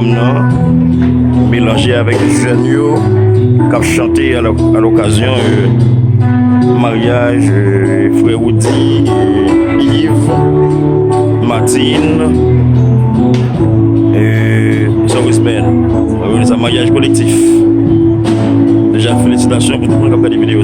mesdames, non, mélangé avec les jeunes qui ont chanté à l'occasion mariage, frère Woody, Yves, Martine, son respect. C'est un mariage collectif. Déjà, félicitations pour tout le monde qui a fait des vidéos.